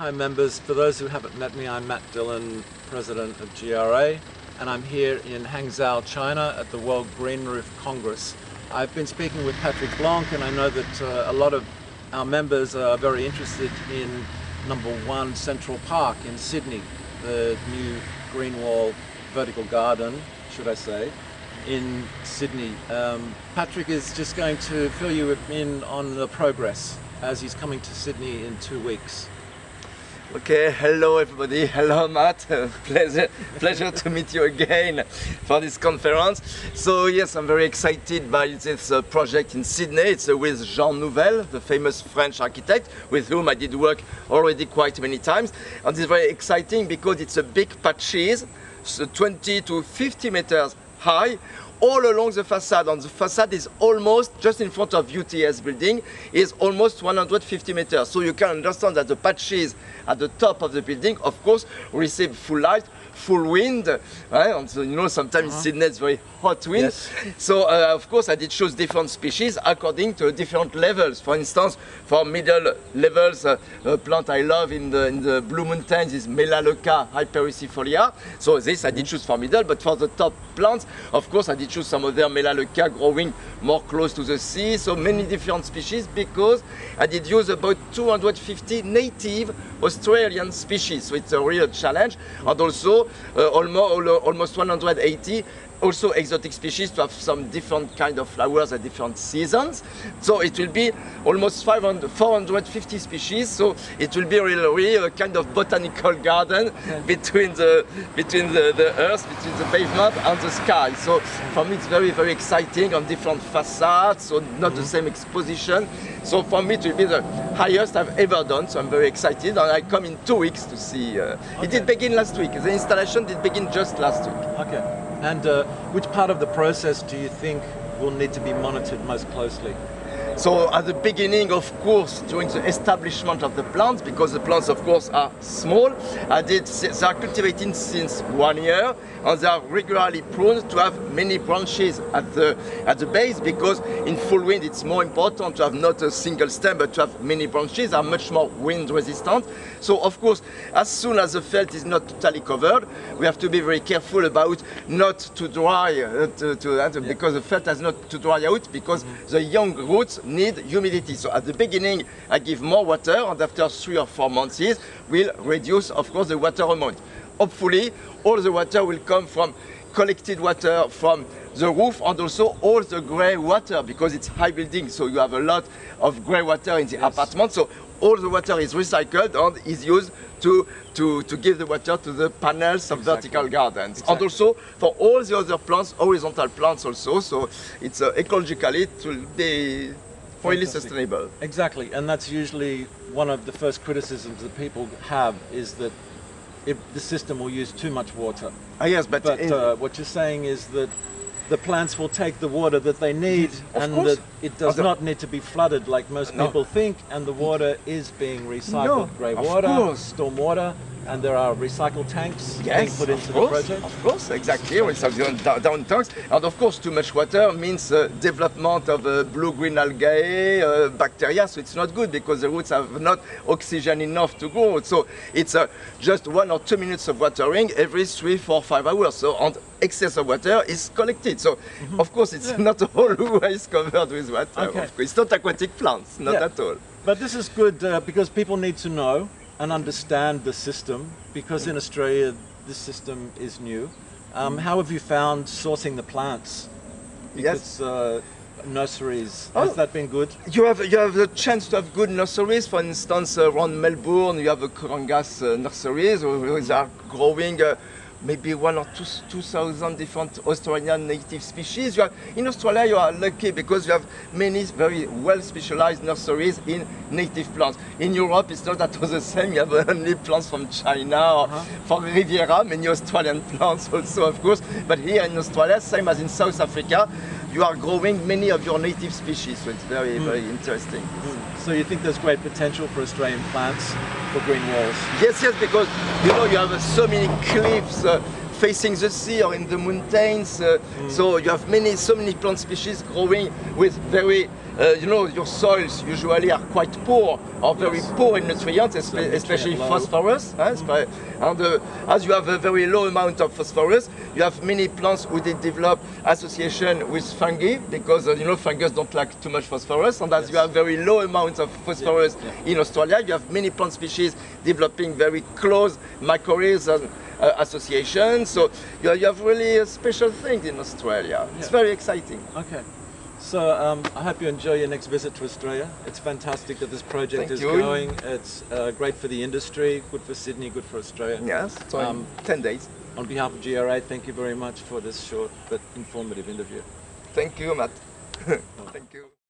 Hi members, for those who haven't met me, I'm Matt Dillon, President of GRA, and I'm here in Hangzhou, China at the World Green Roof Congress. I've been speaking with Patrick Blanc, and I know that a lot of our members are very interested in #1 Central Park in Sydney, the new green wall vertical garden, should I say, in Sydney. Patrick is just going to fill you in on the progress as he's coming to Sydney in 2 weeks. Okay, hello everybody, hello Matt, pleasure to meet you again for this conference. So yes, I'm very excited by this project in Sydney. It's with Jean Nouvel, the famous French architect with whom I did work already quite many times. And it's very exciting because it's a big patches, so 20 to 50 meters high, all along the facade, and the facade is almost just in front of UTS building, is almost 150 meters. So you can understand that the patches at the top of the building, of course, receive full light, full wind, right? And so, you know, sometimes in Sydney it's very hot wind. Yes. So of course I did choose different species according to different levels. For instance, for middle levels, a plant I love in the Blue Mountains is Melaleuca hypericifolia. So this I did choose for middle, but for the top plants, of course I did choose some other Melaleuca growing more close to the sea. So many different species because I did use about 250 native Australian species. So it's a real challenge. And also almost 180 also exotic species to have some different kind of flowers at different seasons. So it will be almost 450 species. So it will be really a kind of botanical garden between the earth, between the pavement and the sky. So for me it's very, very exciting on different facades, so not the same exposition. So for me it will be the highest I've ever done, so I'm very excited, and I come in 2 weeks to see. It did begin last week. The installation did begin just last week. Okay. And which part of the process do you think will need to be monitored most closely? So at the beginning, of course, during the establishment of the plants, because the plants, of course, are small, they are cultivated since 1 year, and they are regularly pruned to have many branches at the base, because in full wind it's more important to have not a single stem, but to have many branches, are much more wind resistant. So of course, as soon as the felt is not totally covered, we have to be very careful about not to dry, because the felt has not to dry out, because the young roots need humidity. So at the beginning I give more water, and after 3 or 4 months we'll reduce, of course, the water amount. Hopefully all the water will come from collected water from the roof, and also all the grey water, because it's high building, so you have a lot of grey water in the apartment. So all the water is recycled and is used to give the water to the panels of vertical gardens. And also for all the other plants, horizontal plants also, so it's ecologically it will be really sustainable. Exactly, and that's usually one of the first criticisms that people have, is that if the system will use too much water. Yes, but what you're saying is that the plants will take the water that they need, and that it does not need to be flooded like most people think, and the water is being recycled. Grey water, storm water, and there are recycled tanks being put into the project? Of course, exactly. Recycled down tanks. And of course, too much water means development of blue-green algae, bacteria, so it's not good because the roots have not oxygen enough to grow. So it's just 1 or 2 minutes of watering every 3, 4, 5 hours. So and excess of water is collected. So of course, it's not always covered with water. Okay. It's not aquatic plants, not at all. But this is good because people need to know and understand the system, because in Australia this system is new. How have you found sourcing the plants? Because nurseries, has that been good? You have the chance to have good nurseries. For instance, around Melbourne you have a Corangas nurseries where they are growing maybe 1 or 2,000 different Australian native species. In Australia you are lucky because you have many very well specialized nurseries in native plants. In Europe it's not at all the same. You have only plants from China or from Riviera, many Australian plants also, of course. But here in Australia, same as in South Africa, you are growing many of your native species, so it's very, very interesting. So you think there's great potential for Australian plants for green walls? Yes, because you know you have so many cliffs facing the sea or in the mountains. So you have so many plant species growing with very, you know, your soils usually are quite poor or very poor in nutrients, especially phosphorus. And as you have a very low amount of phosphorus, you have many plants who did develop association with fungi because you know fungus don't like too much phosphorus, and as you have very low amounts of phosphorus in Australia, you have many plant species developing very close mycorrhizal associations. So you have really special things in Australia. It's very exciting. Okay. So I hope you enjoy your next visit to Australia. It's fantastic that this project is going. It's great for the industry, good for Sydney, good for Australia. Yes, so 10 days. On behalf of GRA, thank you very much for this short but informative interview. Thank you, Matt. Thank you.